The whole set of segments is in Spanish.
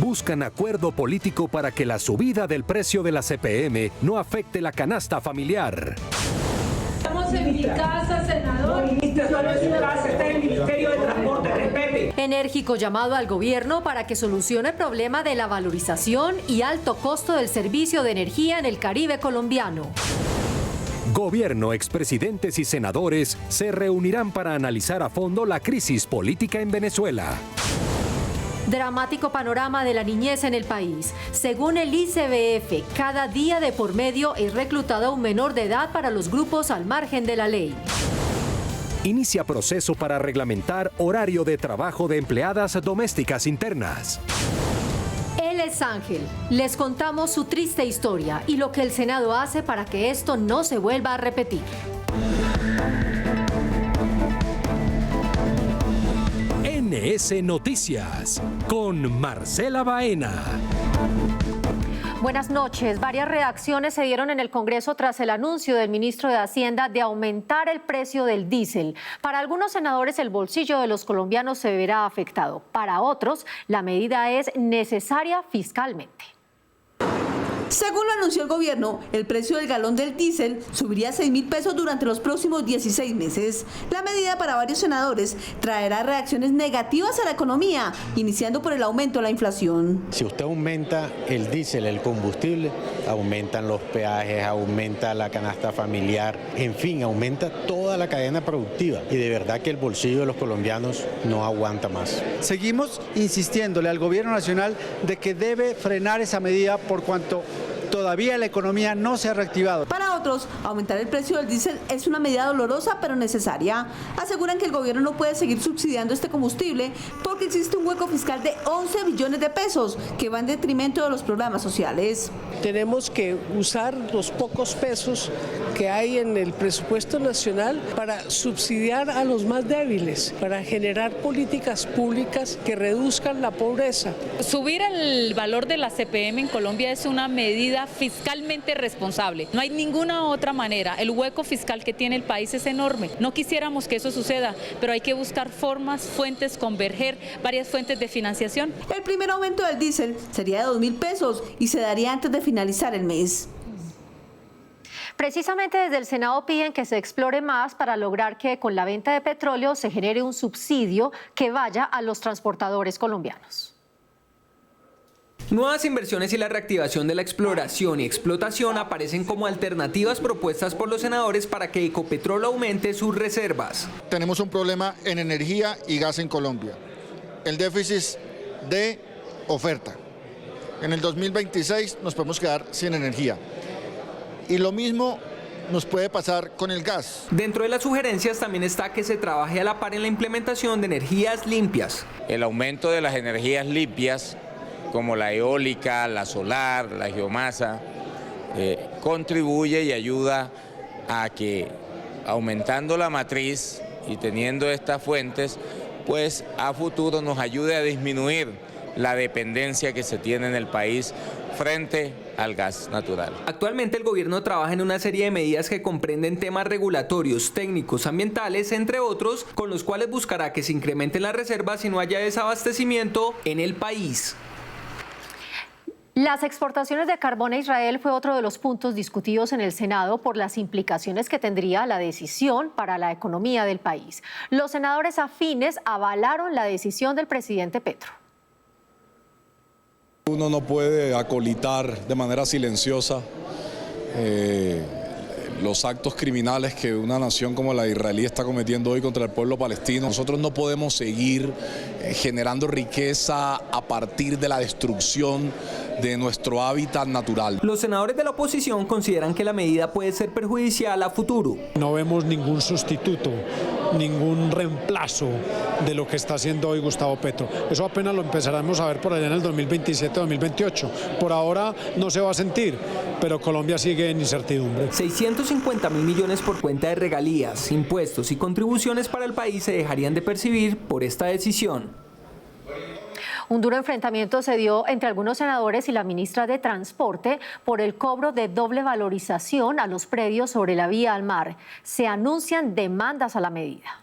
buscan acuerdo político para que la subida del precio de la CPM no afecte la canasta familiar. Estamos en mi casa, senador. No, ministro, no es su casa, está en el Ministerio de Transporte, respete. Enérgico llamado al gobierno para que solucione el problema de la valorización y alto costo del servicio de energía en el Caribe colombiano. Gobierno, expresidentes y senadores se reunirán para analizar a fondo la crisis política en Venezuela. Dramático panorama de la niñez en el país. Según el ICBF, cada día de por medio es reclutado un menor de edad para los grupos al margen de la ley. Inicia proceso para reglamentar horario de trabajo de empleadas domésticas internas. Él es Ángel. Les contamos su triste historia y lo que el Senado hace para que esto no se vuelva a repetir. NS Noticias con Marcela Baena. Buenas noches. Varias reacciones se dieron en el Congreso tras el anuncio del ministro de Hacienda de aumentar el precio del diésel. Para algunos senadores, el bolsillo de los colombianos se verá afectado. Para otros, la medida es necesaria fiscalmente. Según lo anunció el gobierno, el precio del galón del diésel subiría a 6.000 pesos durante los próximos 16 meses. La medida para varios senadores traerá reacciones negativas a la economía, iniciando por el aumento de la inflación. Si usted aumenta el diésel, el combustible, aumentan los peajes, aumenta la canasta familiar, en fin, aumenta toda la cadena productiva y de verdad que el bolsillo de los colombianos no aguanta más. Seguimos insistiéndole al gobierno nacional de que debe frenar esa medida por cuanto todavía la economía no se ha reactivado. Para otros, aumentar el precio del diésel es una medida dolorosa pero necesaria. Aseguran que el gobierno no puede seguir subsidiando este combustible porque existe un hueco fiscal de 11 billones de pesos que va en detrimento de los programas sociales. Tenemos que usar los pocos pesos que hay en el presupuesto nacional para subsidiar a los más débiles, para generar políticas públicas que reduzcan la pobreza. Subir el valor de la CPM en Colombia es una medida fiscalmente responsable. No hay ninguna otra manera. El hueco fiscal que tiene el país es enorme. No quisiéramos que eso suceda, pero hay que buscar formas, fuentes, converger varias fuentes de financiación. El primer aumento del diésel sería de 2.000 pesos y se daría antes de finalizar el mes. Precisamente desde el Senado piden que se explore más para lograr que con la venta de petróleo se genere un subsidio que vaya a los transportadores colombianos. Nuevas inversiones y la reactivación de la exploración y explotación aparecen como alternativas propuestas por los senadores para que Ecopetrol aumente sus reservas. Tenemos un problema en energía y gas en Colombia. El déficit de oferta. En el 2026 nos podemos quedar sin energía. Y lo mismo nos puede pasar con el gas. Dentro de las sugerencias también está que se trabaje a la par en la implementación de energías limpias. El aumento de las energías limpias, como la eólica, la solar, la geomasa, contribuye y ayuda a que aumentando la matriz y teniendo estas fuentes, pues a futuro nos ayude a disminuir la dependencia que se tiene en el país frente al gas natural. Actualmente el gobierno trabaja en una serie de medidas que comprenden temas regulatorios, técnicos, ambientales, entre otros, con los cuales buscará que se incrementen las reservas y no haya desabastecimiento en el país. Las exportaciones de carbón a Israel fue otro de los puntos discutidos en el Senado por las implicaciones que tendría la decisión para la economía del país. Los senadores afines avalaron la decisión del presidente Petro. Uno no puede acolitar de manera silenciosa los actos criminales que una nación como la israelí está cometiendo hoy contra el pueblo palestino. Nosotros no podemos seguir generando riqueza a partir de la destrucción de nuestro hábitat natural. Los senadores de la oposición consideran que la medida puede ser perjudicial a futuro. No vemos ningún sustituto, ningún reemplazo de lo que está haciendo hoy Gustavo Petro. Eso apenas lo empezaremos a ver por allá en el 2027-2028. Por ahora no se va a sentir, pero Colombia sigue en incertidumbre. 650.000 millones por cuenta de regalías, impuestos y contribuciones para el país se dejarían de percibir por esta decisión. Un duro enfrentamiento se dio entre algunos senadores y la ministra de Transporte por el cobro de doble valorización a los predios sobre la vía al mar. Se anuncian demandas a la medida.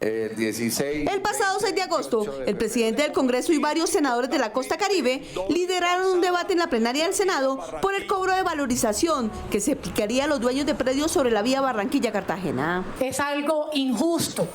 El pasado 6 de agosto, el presidente del Congreso y varios senadores de la Costa Caribe lideraron un debate en la plenaria del Senado por el cobro de valorización que se aplicaría a los dueños de predios sobre la vía Barranquilla-Cartagena. Es algo injusto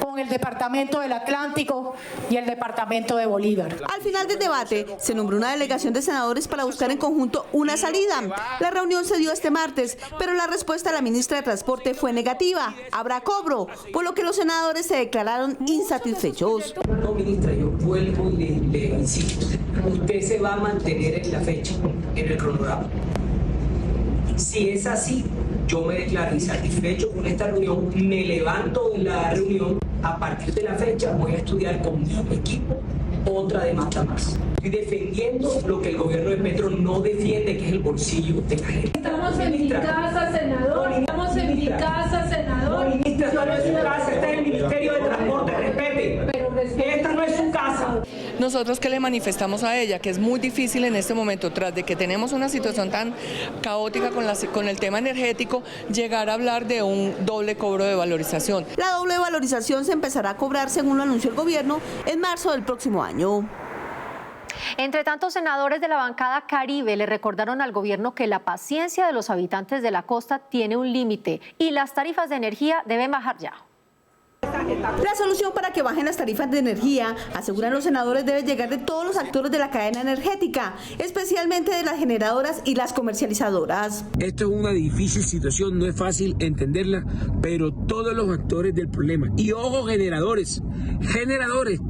con el Departamento del Atlántico y el Departamento de Bolívar. Al final del debate, se nombró una delegación de senadores para buscar en conjunto una salida. La reunión se dio este martes, pero la respuesta de la ministra de Transporte fue negativa. Habrá cobro, por lo que los senadores se declararon insatisfechos. No, ministra, yo vuelvo y le insisto. Usted se va a mantener en la fecha, en el cronograma. Si es así, yo me declaro insatisfecho con esta reunión, me levanto de la reunión. A partir de la fecha voy a estudiar con mi equipo otra demanda más. Estoy defendiendo lo que el gobierno de Petro no defiende, que es el bolsillo de la gente. Estamos en mi casa, senador. Estamos en mi casa, senador. No, ministra, esto no es su casa, está en el Ministerio de Transporte, respete. Esta no es su casa. Nosotros que le manifestamos a ella que es muy difícil en este momento, tras de que tenemos una situación tan caótica con el tema energético, llegar a hablar de un doble cobro de valorización. La doble valorización se empezará a cobrar, según lo anunció el gobierno, en marzo del próximo año. Entre tanto, senadores de la bancada Caribe le recordaron al gobierno que la paciencia de los habitantes de la costa tiene un límite y las tarifas de energía deben bajar ya. La solución para que bajen las tarifas de energía, aseguran los senadores, debe llegar de todos los actores de la cadena energética, especialmente de las generadoras y las comercializadoras. Esto es una difícil situación, no es fácil entenderla, pero todos los actores del problema, y ojo, generadores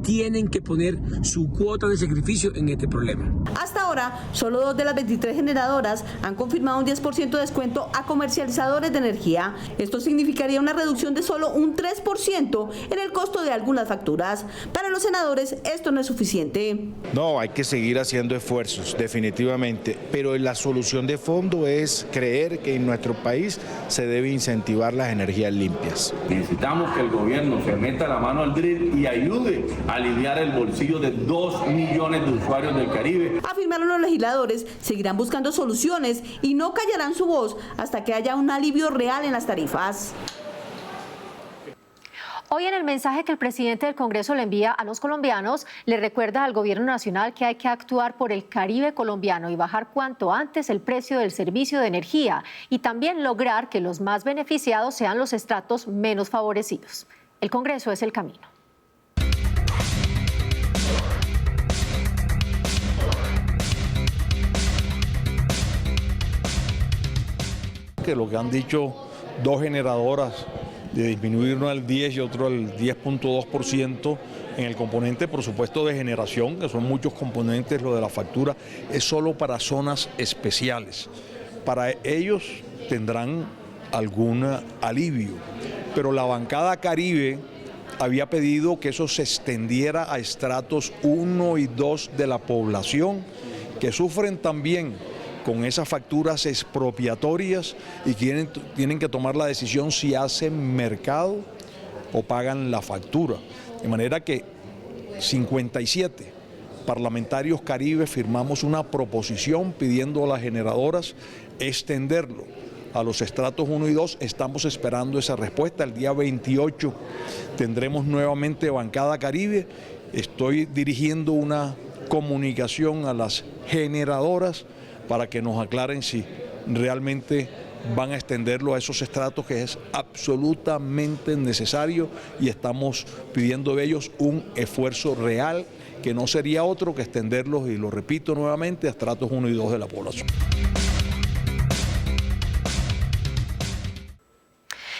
tienen que poner su cuota de sacrificio en este problema. Hasta ahora, solo 2 de las 23 generadoras han confirmado un 10% de descuento a comercializadores de energía. Esto significaría una reducción de solo un 3% en el costo de algunas facturas. Para los senadores esto no es suficiente. No, hay que seguir haciendo esfuerzos, definitivamente, pero la solución de fondo es creer que en nuestro país se debe incentivar las energías limpias. Necesitamos que el gobierno se meta la mano al drill y ayude a aliviar el bolsillo de 2 millones de usuarios del Caribe. Afirmaron los legisladores, seguirán buscando soluciones y no callarán su voz hasta que haya un alivio real en las tarifas. Hoy, en el mensaje que el presidente del Congreso le envía a los colombianos, le recuerda al gobierno nacional que hay que actuar por el Caribe colombiano y bajar cuanto antes el precio del servicio de energía y también lograr que los más beneficiados sean los estratos menos favorecidos. El Congreso es el camino. Que lo que han dicho 2 generadoras de disminuir uno al 10 y otro al 10.2% en el componente, por supuesto, de generación, que son muchos componentes, lo de la factura, es solo para zonas especiales. Para ellos tendrán algún alivio, pero la bancada Caribe había pedido que eso se extendiera a estratos 1 y 2 de la población, que sufren también con esas facturas expropiatorias y tienen que tomar la decisión si hacen mercado o pagan la factura. De manera que 57 parlamentarios Caribe firmamos una proposición pidiendo a las generadoras extenderlo a los estratos 1 y 2. Estamos esperando esa respuesta. El día 28 tendremos nuevamente bancada Caribe. Estoy dirigiendo una comunicación a las generadoras para que nos aclaren si realmente van a extenderlo a esos estratos, que es absolutamente necesario, y estamos pidiendo de ellos un esfuerzo real, que no sería otro que extenderlos, y lo repito nuevamente, a estratos 1 y 2 de la población.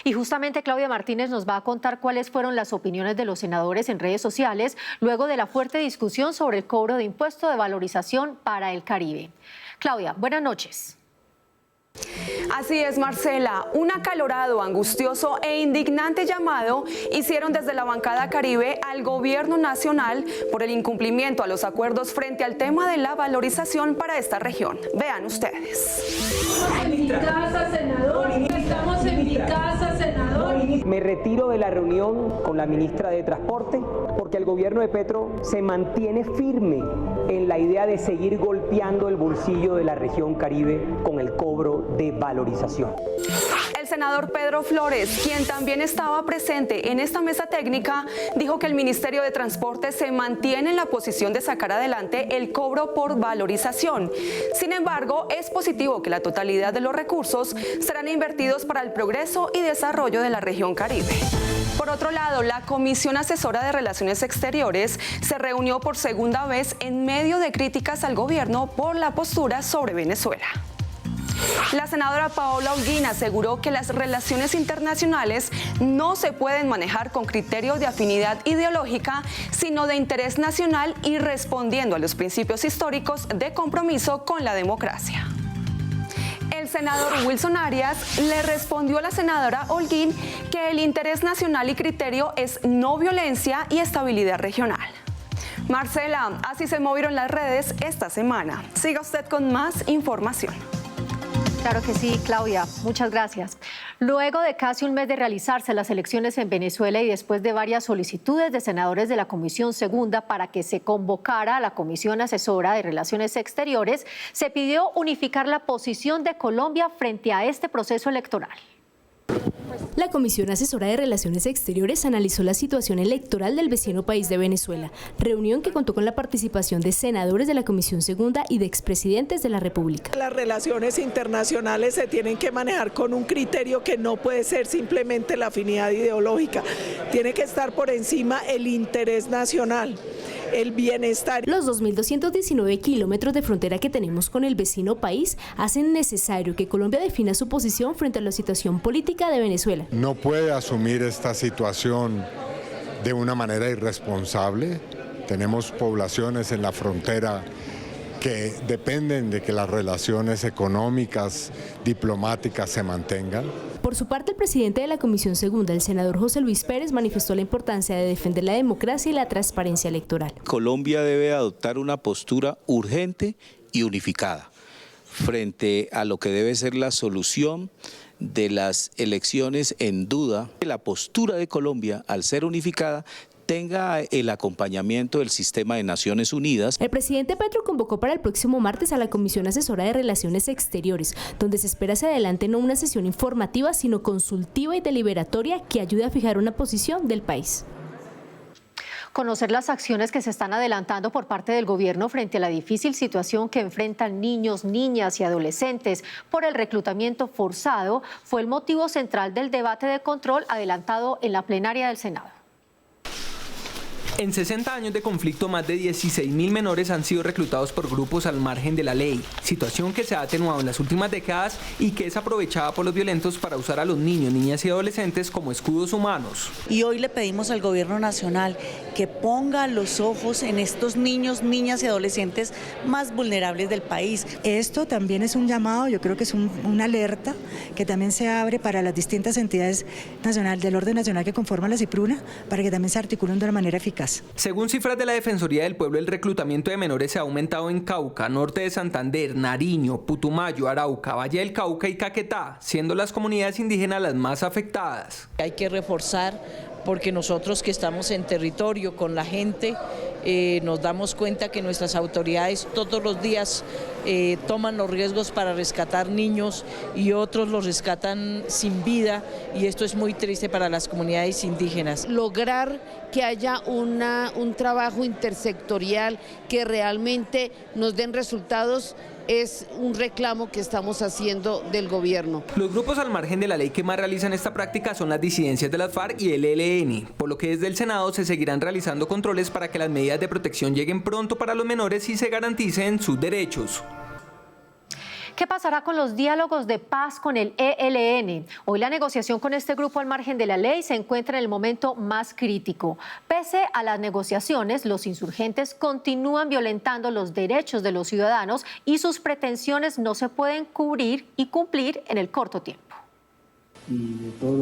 Y justamente Claudia Martínez nos va a contar cuáles fueron las opiniones de los senadores en redes sociales luego de la fuerte discusión sobre el cobro de impuesto de valorización para el Caribe. Claudia, buenas noches. Así es, Marcela, un acalorado, angustioso e indignante llamado hicieron desde la bancada Caribe al gobierno nacional por el incumplimiento a los acuerdos frente al tema de la valorización para esta región. Vean ustedes. Estamos en mi casa, senador. Estamos en mi casa, senador. Me retiro de la reunión con la ministra de Transporte porque el gobierno de Petro se mantiene firme en la idea de seguir golpeando el bolsillo de la región Caribe con el cobro de valorización. El El senador Pedro Flores, quien también estaba presente en esta mesa técnica, dijo que el Ministerio de Transporte se mantiene en la posición de sacar adelante el cobro por valorización. Sin embargo, es positivo que la totalidad de los recursos serán invertidos para el progreso y desarrollo de la región Caribe. Por otro lado, la Comisión Asesora de Relaciones Exteriores se reunió por segunda vez en medio de críticas al gobierno por la postura sobre Venezuela. La senadora Paola Holguín aseguró que las relaciones internacionales no se pueden manejar con criterios de afinidad ideológica, sino de interés nacional y respondiendo a los principios históricos de compromiso con la democracia. El senador Wilson Arias le respondió a la senadora Holguín que el interés nacional y criterio es no violencia y estabilidad regional. Marcela, así se movieron las redes esta semana. Siga usted con más información. Claro que sí, Claudia. Muchas gracias. Luego de casi un mes de realizarse las elecciones en Venezuela y después de varias solicitudes de senadores de la Comisión Segunda para que se convocara a la Comisión Asesora de Relaciones Exteriores, se pidió unificar la posición de Colombia frente a este proceso electoral. La Comisión Asesora de Relaciones Exteriores analizó la situación electoral del vecino país de Venezuela, reunión que contó con la participación de senadores de la Comisión Segunda y de expresidentes de la República. Las relaciones internacionales se tienen que manejar con un criterio que no puede ser simplemente la afinidad ideológica, tiene que estar por encima el interés nacional, el bienestar. Los 2.219 kilómetros de frontera que tenemos con el vecino país hacen necesario que Colombia defina su posición frente a la situación política de Venezuela. No puede asumir esta situación de una manera irresponsable. Tenemos poblaciones en la frontera que dependen de que las relaciones económicas, diplomáticas se mantengan. Por su parte, el presidente de la Comisión Segunda, el senador José Luis Pérez, manifestó la importancia de defender la democracia y la transparencia electoral. Colombia debe adoptar una postura urgente y unificada frente a lo que debe ser la solución de las elecciones en duda. La postura de Colombia, al ser unificada, tenga el acompañamiento del sistema de Naciones Unidas. El presidente Petro convocó para el próximo martes a la Comisión Asesora de Relaciones Exteriores, donde se espera se adelante no una sesión informativa, sino consultiva y deliberatoria que ayude a fijar una posición del país. Conocer las acciones que se están adelantando por parte del gobierno frente a la difícil situación que enfrentan niños, niñas y adolescentes por el reclutamiento forzado fue el motivo central del debate de control adelantado en la plenaria del Senado. En 60 años de conflicto, más de 16.000 menores han sido reclutados por grupos al margen de la ley, situación que se ha atenuado en las últimas décadas y que es aprovechada por los violentos para usar a los niños, niñas y adolescentes como escudos humanos. Y hoy le pedimos al gobierno nacional que ponga los ojos en estos niños, niñas y adolescentes más vulnerables del país. Esto también es un llamado, yo creo que es una alerta que también se abre para las distintas entidades nacionales del orden nacional que conforman la CIPRUNA, para que también se articulen de una manera eficaz. Según cifras de la Defensoría del Pueblo, el reclutamiento de menores se ha aumentado en Cauca, norte de Santander, Nariño, Putumayo, Arauca, Valle del Cauca y Caquetá, siendo las comunidades indígenas las más afectadas. Hay que reforzar porque nosotros que estamos en territorio con la gente nos damos cuenta que nuestras autoridades todos los días toman los riesgos para rescatar niños y otros los rescatan sin vida, y esto es muy triste para las comunidades indígenas. Lograr que haya un trabajo intersectorial que realmente nos den resultados es un reclamo que estamos haciendo del gobierno. Los grupos al margen de la ley que más realizan esta práctica son las disidencias de las FARC y el ELN, por lo que desde el Senado se seguirán realizando controles para que las medidas de protección lleguen pronto para los menores y se garanticen sus derechos. ¿Qué pasará con los diálogos de paz con el ELN? Hoy la negociación con este grupo al margen de la ley se encuentra en el momento más crítico. Pese a las negociaciones, los insurgentes continúan violentando los derechos de los ciudadanos y sus pretensiones no se pueden cubrir y cumplir en el corto tiempo.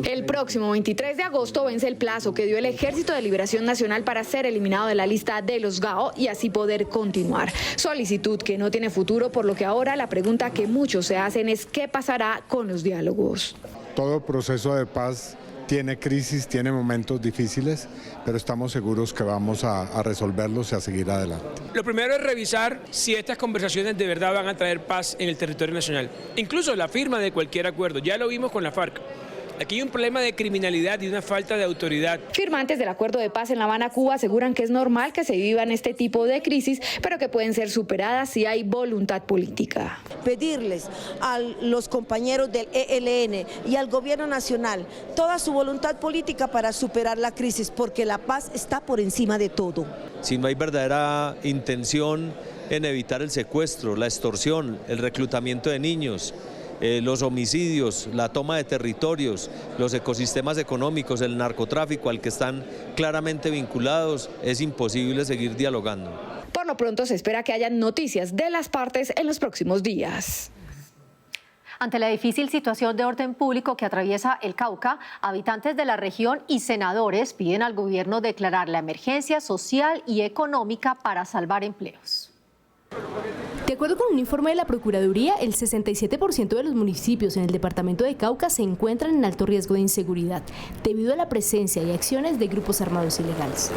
El próximo 23 de agosto vence el plazo que dio el Ejército de Liberación Nacional para ser eliminado de la lista de los GAO y así poder continuar. Solicitud que no tiene futuro, por lo que ahora la pregunta que muchos se hacen es ¿qué pasará con los diálogos? Todo proceso de paz tiene crisis, tiene momentos difíciles, pero estamos seguros que vamos a resolverlos y a seguir adelante. Lo primero es revisar si estas conversaciones de verdad van a traer paz en el territorio nacional, incluso la firma de cualquier acuerdo, ya lo vimos con la FARC. Aquí hay un problema de criminalidad y una falta de autoridad. Firmantes del acuerdo de paz en La Habana, Cuba, aseguran que es normal que se vivan este tipo de crisis, pero que pueden ser superadas si hay voluntad política. Pedirles a los compañeros del ELN y al gobierno nacional toda su voluntad política para superar la crisis, porque la paz está por encima de todo. Si no hay verdadera intención en evitar el secuestro, la extorsión, el reclutamiento de niños, los homicidios, la toma de territorios, los ecosistemas económicos, el narcotráfico al que están claramente vinculados, es imposible seguir dialogando. Por lo pronto se espera que haya noticias de las partes en los próximos días. Ante la difícil situación de orden público que atraviesa el Cauca, habitantes de la región y senadores piden al gobierno declarar la emergencia social y económica para salvar empleos. De acuerdo con un informe de la Procuraduría, el 67% de los municipios en el departamento de Cauca se encuentran en alto riesgo de inseguridad, debido a la presencia y acciones de grupos armados ilegales.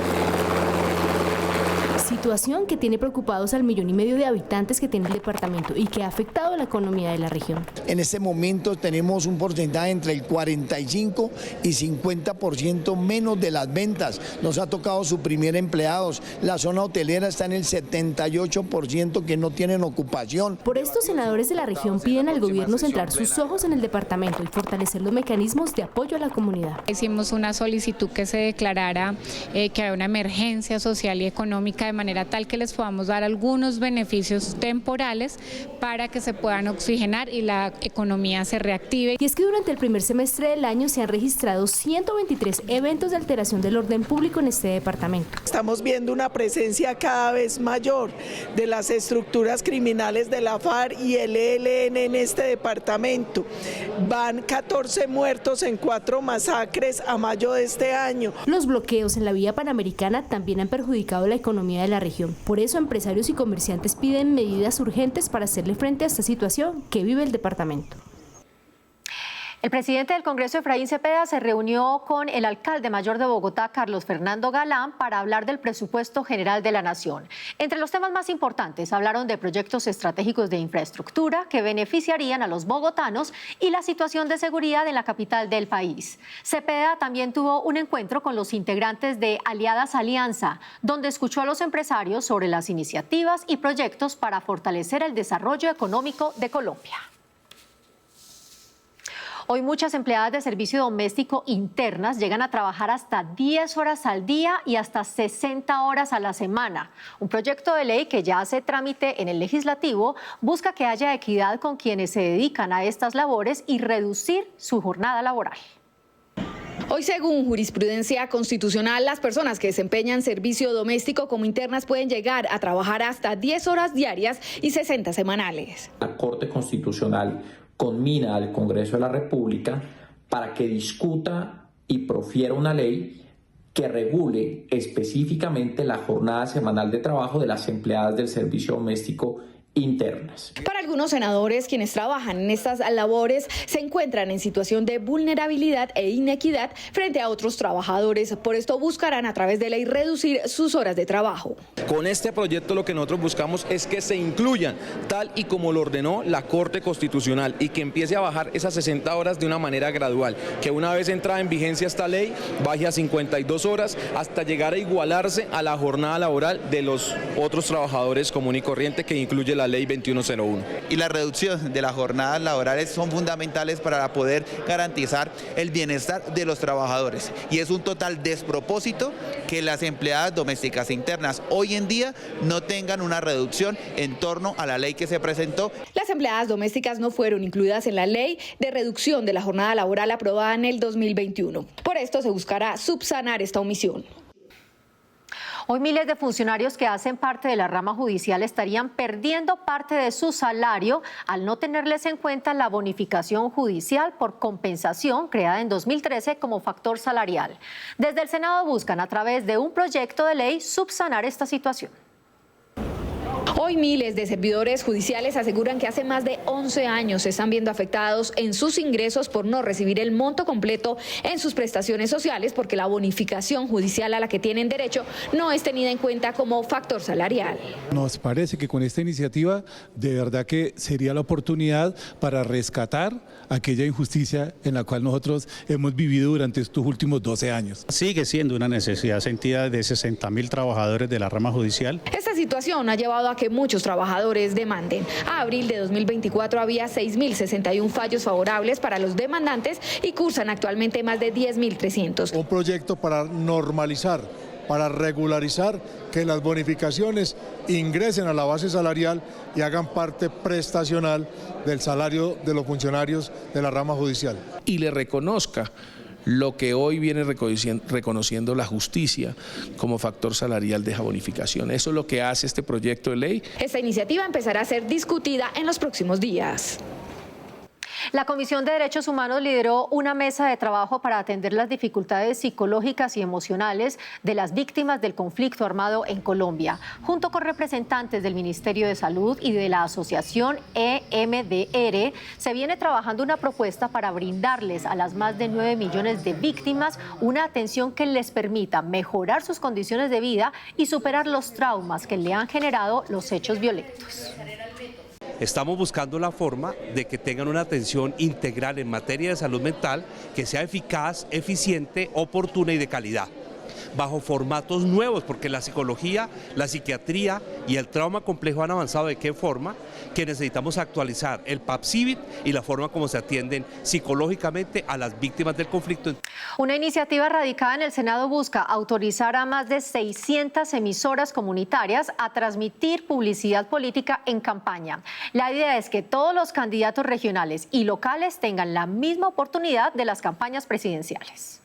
Situación que tiene preocupados al 1,5 millones de habitantes que tiene el departamento y que ha afectado la economía de la región. En este momento tenemos un porcentaje entre el 45 y 50% menos de las ventas. Nos ha tocado suprimir empleados. La zona hotelera está en el 78% que no tienen ocupación. Por esto, senadores de la región piden al gobierno centrar sus ojos en el departamento y fortalecer los mecanismos de apoyo a la comunidad. Hicimos una solicitud que se declarara que hay una emergencia social y económica de manera tal que les podamos dar algunos beneficios temporales para que se puedan oxigenar y la economía se reactive. Y es que durante el primer semestre del año se han registrado 123 eventos de alteración del orden público en este departamento. Estamos viendo una presencia cada vez mayor de las estructuras criminales de la FARC y el ELN en este departamento. Van 14 muertos en 4 masacres a mayo de este año. Los bloqueos en la vía panamericana también han perjudicado la economía de la región. Por eso, empresarios y comerciantes piden medidas urgentes para hacerle frente a esta situación que vive el departamento. El presidente del Congreso, Efraín Cepeda, se reunió con el alcalde mayor de Bogotá, Carlos Fernando Galán, para hablar del presupuesto general de la nación. Entre los temas más importantes hablaron de proyectos estratégicos de infraestructura que beneficiarían a los bogotanos y la situación de seguridad en la capital del país. Cepeda también tuvo un encuentro con los integrantes de Aliadas Alianza, donde escuchó a los empresarios sobre las iniciativas y proyectos para fortalecer el desarrollo económico de Colombia. Hoy muchas empleadas de servicio doméstico internas llegan a trabajar hasta 10 horas al día y hasta 60 horas a la semana. Un proyecto de ley que ya hace trámite en el legislativo busca que haya equidad con quienes se dedican a estas labores y reducir su jornada laboral. Hoy, según jurisprudencia constitucional, las personas que desempeñan servicio doméstico como internas pueden llegar a trabajar hasta 10 horas diarias y 60 semanales. La Corte Constitucional conmina al Congreso de la República para que discuta y profiera una ley que regule específicamente la jornada semanal de trabajo de las empleadas del servicio doméstico internas. Para algunos senadores, quienes trabajan en estas labores se encuentran en situación de vulnerabilidad e inequidad frente a otros trabajadores. Por esto buscarán a través de ley reducir sus horas de trabajo. Con este proyecto lo que nosotros buscamos es que se incluyan tal y como lo ordenó la Corte Constitucional y que empiece a bajar esas 60 horas de una manera gradual, que una vez entrada en vigencia esta ley baje a 52 horas hasta llegar a igualarse a la jornada laboral de los otros trabajadores común y corriente que incluye la Ley 2101. Y la reducción de las jornadas laborales son fundamentales para poder garantizar el bienestar de los trabajadores. Y es un total despropósito que las empleadas domésticas internas hoy en día no tengan una reducción en torno a la ley que se presentó. Las empleadas domésticas no fueron incluidas en la ley de reducción de la jornada laboral aprobada en el 2021. Por esto se buscará subsanar esta omisión. Hoy miles de funcionarios que hacen parte de la rama judicial estarían perdiendo parte de su salario al no tenerles en cuenta la bonificación judicial por compensación creada en 2013 como factor salarial. Desde el Senado buscan a través de un proyecto de ley subsanar esta situación. Hoy Hoy miles de servidores judiciales aseguran que hace más de 11 años se están viendo afectados en sus ingresos por no recibir el monto completo en sus prestaciones sociales porque la bonificación judicial a la que tienen derecho no es tenida en cuenta como factor salarial. Nos parece que con esta iniciativa de verdad que sería la oportunidad para rescatar aquella injusticia en la cual nosotros hemos vivido durante estos últimos 12 años. Sigue siendo una necesidad sentida de 60.000 trabajadores de la rama judicial. Esta situación ha llevado a que muchos trabajadores demanden. A abril de 2024 había 6.061 fallos favorables para los demandantes y cursan actualmente más de 10.300. Un proyecto para normalizar, para regularizar que las bonificaciones ingresen a la base salarial y hagan parte prestacional del salario de los funcionarios de la rama judicial. Y le reconozca lo que hoy viene reconociendo la justicia como factor salarial de esa bonificación. Eso es lo que hace este proyecto de ley. Esta iniciativa empezará a ser discutida en los próximos días. La Comisión de Derechos Humanos lideró una mesa de trabajo para atender las dificultades psicológicas y emocionales de las víctimas del conflicto armado en Colombia. Junto con representantes del Ministerio de Salud y de la Asociación EMDR, se viene trabajando una propuesta para brindarles a las más de 9 millones de víctimas una atención que les permita mejorar sus condiciones de vida y superar los traumas que le han generado los hechos violentos. Estamos buscando la forma de que tengan una atención integral en materia de salud mental que sea eficaz, eficiente, oportuna y de calidad, bajo formatos nuevos, porque la psicología, la psiquiatría y el trauma complejo han avanzado de qué forma, que necesitamos actualizar el PAPCIVIT y la forma como se atienden psicológicamente a las víctimas del conflicto. Una iniciativa radicada en el Senado busca autorizar a más de 600 emisoras comunitarias a transmitir publicidad política en campaña. La idea es que todos los candidatos regionales y locales tengan la misma oportunidad de las campañas presidenciales.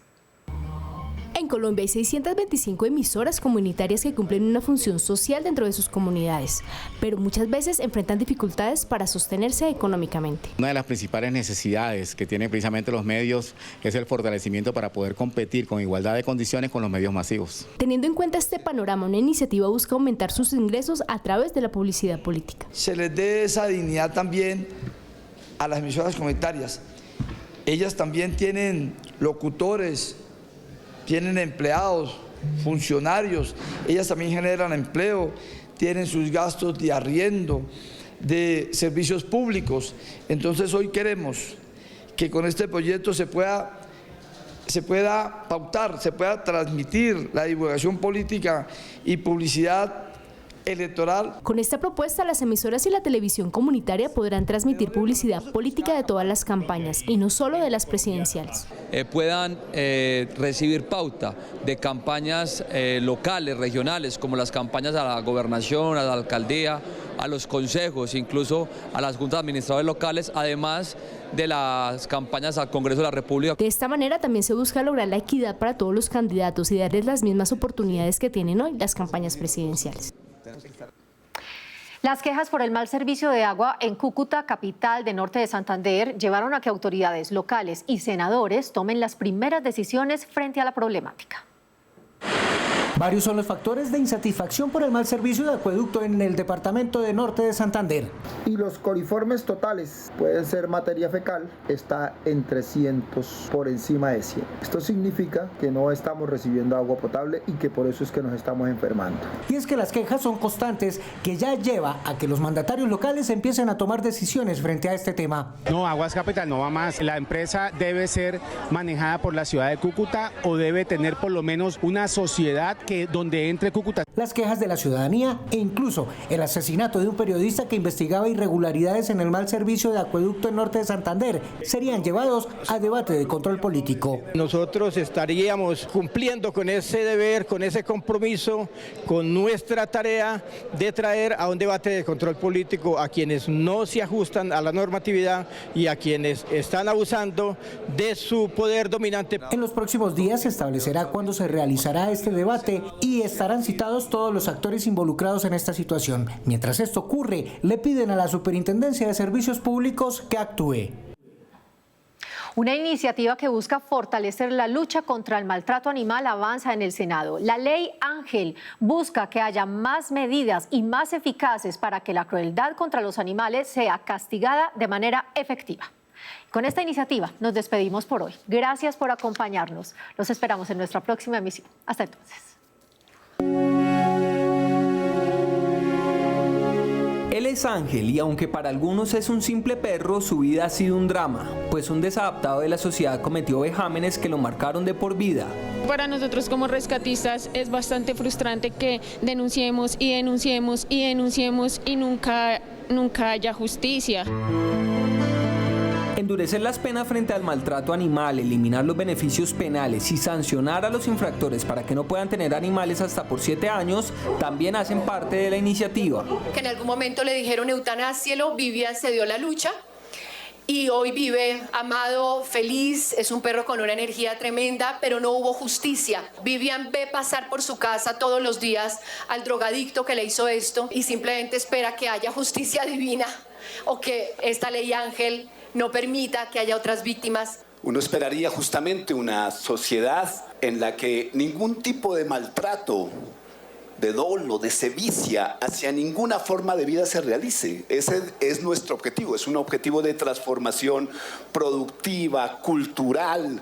En Colombia hay 625 emisoras comunitarias que cumplen una función social dentro de sus comunidades, pero muchas veces enfrentan dificultades para sostenerse económicamente. Una de las principales necesidades que tienen precisamente los medios es el fortalecimiento para poder competir con igualdad de condiciones con los medios masivos. Teniendo en cuenta este panorama, una iniciativa busca aumentar sus ingresos a través de la publicidad política. Se les dé esa dignidad también a las emisoras comunitarias. Ellas también tienen locutores, tienen empleados, funcionarios, ellas también generan empleo, tienen sus gastos de arriendo, de servicios públicos. Entonces hoy queremos que con este proyecto se pueda pautar, se pueda transmitir la divulgación política y publicidad electoral. Con esta propuesta, las emisoras y la televisión comunitaria podrán transmitir publicidad política de todas las campañas y no solo de las presidenciales. Puedan recibir pauta de campañas locales, regionales, como las campañas a la gobernación, a la alcaldía, a los consejos, incluso a las juntas administradoras locales, además de las campañas al Congreso de la República. De esta manera también se busca lograr la equidad para todos los candidatos y darles las mismas oportunidades que tienen hoy las campañas presidenciales. Las quejas por el mal servicio de agua en Cúcuta, capital de Norte de Santander, llevaron a que autoridades locales y senadores tomen las primeras decisiones frente a la problemática. Varios son los factores de insatisfacción por el mal servicio de acueducto en el departamento de Norte de Santander. Y los coliformes totales pueden ser materia fecal, está en 300 por encima de 100. Esto significa que no estamos recibiendo agua potable y que por eso es que nos estamos enfermando. Y es que las quejas son constantes, que ya lleva a que los mandatarios locales empiecen a tomar decisiones frente a este tema. No, Aguas Capital no va más. La empresa debe ser manejada por la ciudad de Cúcuta o debe tener por lo menos una sociedad donde entre Cúcuta. Las quejas de la ciudadanía e incluso el asesinato de un periodista que investigaba irregularidades en el mal servicio de acueducto en Norte de Santander serían llevados a debate de control político. Nosotros estaríamos cumpliendo con ese deber, con ese compromiso, con nuestra tarea de traer a un debate de control político a quienes no se ajustan a la normatividad y a quienes están abusando de su poder dominante. En los próximos días se establecerá cuándo se realizará este debate y estarán citados todos los actores involucrados en esta situación. Mientras esto ocurre, le piden a la Superintendencia de Servicios Públicos que actúe. Una iniciativa que busca fortalecer la lucha contra el maltrato animal avanza en el Senado. La ley Ángel busca que haya más medidas y más eficaces para que la crueldad contra los animales sea castigada de manera efectiva. Con esta iniciativa nos despedimos por hoy. Gracias por acompañarnos. Los esperamos en nuestra próxima emisión. Hasta entonces. Él es Ángel y aunque para algunos es un simple perro, su vida ha sido un drama, pues un desadaptado de la sociedad cometió vejámenes que lo marcaron de por vida. Para nosotros como rescatistas es bastante frustrante que denunciemos y denunciemos y denunciemos y nunca haya justicia. Endurecer las penas frente al maltrato animal, eliminar los beneficios penales y sancionar a los infractores para que no puedan tener animales hasta por 7 años también hacen parte de la iniciativa. Que en algún momento le dijeron eutanásielo, Vivian se dio la lucha y hoy vive amado, feliz, es un perro con una energía tremenda, pero no hubo justicia. Vivian ve pasar por su casa todos los días al drogadicto que le hizo esto y simplemente espera que haya justicia divina o que esta ley Ángel no permita que haya otras víctimas. Uno esperaría justamente una sociedad en la que ningún tipo de maltrato, de dolo, de sevicia hacia ninguna forma de vida se realice. Ese es nuestro objetivo, es un objetivo de transformación productiva, cultural.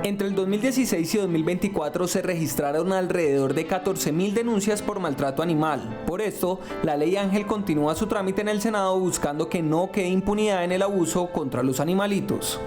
Entre el 2016 y 2024 se registraron alrededor de 14.000 denuncias por maltrato animal. Por esto, la ley Ángel continúa su trámite en el Senado buscando que no quede impunidad en el abuso contra los animalitos.